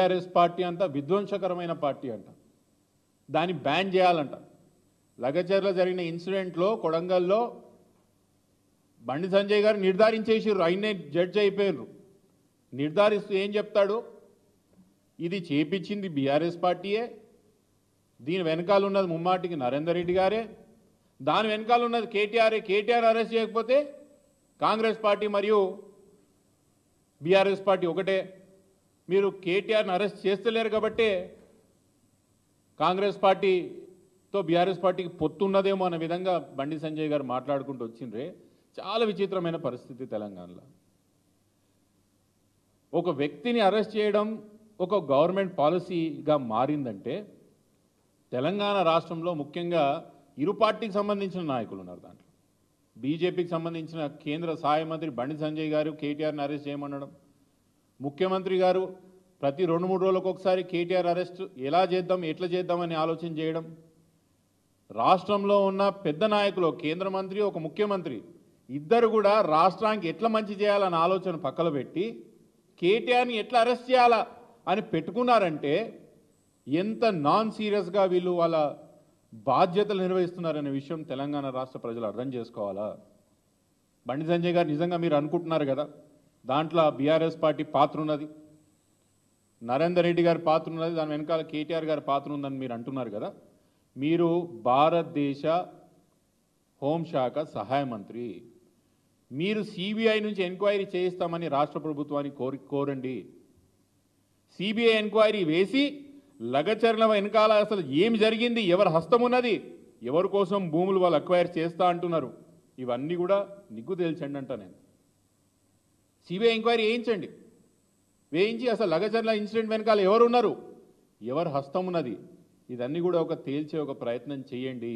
BRS party అంతా విధ్వంసకరమైన party అంట, దాన్ని బ్యాన్ చేయాలంట. లగచర్ల జరిగిన ఇన్సిడెంట్లో కొడంగల్లో బండి సంజయ్ గారు నిర్ధారించేసారు, ఆయనే జడ్జి అయిపోయారు. నిర్ధారిస్తూ ఏం చెప్తాడు, ఇది చేపించింది బీఆర్ఎస్ పార్టీయే, దీని వెనకాల ఉన్నది ముమ్మాటికి నరేందర్ రెడ్డి గారే, దాని వెనకాల ఉన్నది కేటీఆర్. కేటీఆర్ అరెస్ట్ చేయకపోతే కాంగ్రెస్ పార్టీ మరియు బీఆర్ఎస్ పార్టీ ఒకటే, మీరు కేటీఆర్ని అరెస్ట్ చేస్తలేరు కాబట్టే కాంగ్రెస్ పార్టీతో బీఆర్ఎస్ పార్టీకి పొత్తున్నదేమో అనే విధంగా బండి సంజయ్ గారు మాట్లాడుకుంటూ వచ్చిండ్రే. చాలా విచిత్రమైన పరిస్థితి తెలంగాణలో. ఒక వ్యక్తిని అరెస్ట్ చేయడం ఒక గవర్నమెంట్ పాలసీగా మారిందంటే తెలంగాణ రాష్ట్రంలో ముఖ్యంగా ఇరు పార్టీకి సంబంధించిన నాయకులు ఉన్నారు. దాంట్లో బీజేపీకి సంబంధించిన కేంద్ర సహాయ మంత్రి బండి సంజయ్ గారు కేటీఆర్ని అరెస్ట్ చేయమనడం, ముఖ్యమంత్రి గారు ప్రతి 2-3 రోజులకు ఒకసారి కేటీఆర్ అరెస్ట్ ఎలా చేద్దాం ఎట్లా చేద్దామని ఆలోచన చేయడం, రాష్ట్రంలో ఉన్న పెద్ద నాయకులు కేంద్ర మంత్రి ఒక ముఖ్యమంత్రి ఇద్దరు కూడా రాష్ట్రానికి ఎట్లా మంచి చేయాలన్న ఆలోచన పక్కన పెట్టి కేటీఆర్ని ఎట్లా అరెస్ట్ చేయాలా అని పెట్టుకున్నారంటే ఎంత నాన్ సీరియస్గా వీళ్ళు వాళ్ళ బాధ్యతలు నిర్వహిస్తున్నారనే విషయం తెలంగాణ రాష్ట్ర ప్రజలు అర్థం చేసుకోవాలా. బండి సంజయ్ గారు నిజంగా మీరు అనుకుంటున్నారు కదా దాంట్లో బీఆర్ఎస్ పార్టీ పాత్ర ఉన్నది, నరేందర్ రెడ్డి గారి పాత్ర ఉన్నది, దాని వెనకాల కేటీఆర్ గారి పాత్ర ఉందని మీరు అంటున్నారు కదా. మీరు భారతదేశ హోంశాఖ సహాయ మంత్రి, మీరు సిబిఐ నుంచి ఎంక్వైరీ చేయిస్తామని రాష్ట్ర ప్రభుత్వాన్ని కోరండి. సిబిఐ ఎంక్వైరీ వేసి లగచర్ల వెనకాల అసలు ఏమి జరిగింది, ఎవరు హస్తం ఉన్నది, ఎవరి కోసం భూములు వాళ్ళు అక్వైర్ చేస్తా అంటున్నారు, ఇవన్నీ కూడా నిగ్గు తేల్చండి అంట. నేను సిబిఐ ఎంక్వైరీ వేయించండి, వేయించి అసలు లగచర్ల ఇన్సిడెంట్ వెనకాల ఎవరు ఉన్నారు, ఎవరు హస్తం ఉన్నది, ఇదన్నీ కూడా తేల్చే ఒక ప్రయత్నం చేయండి.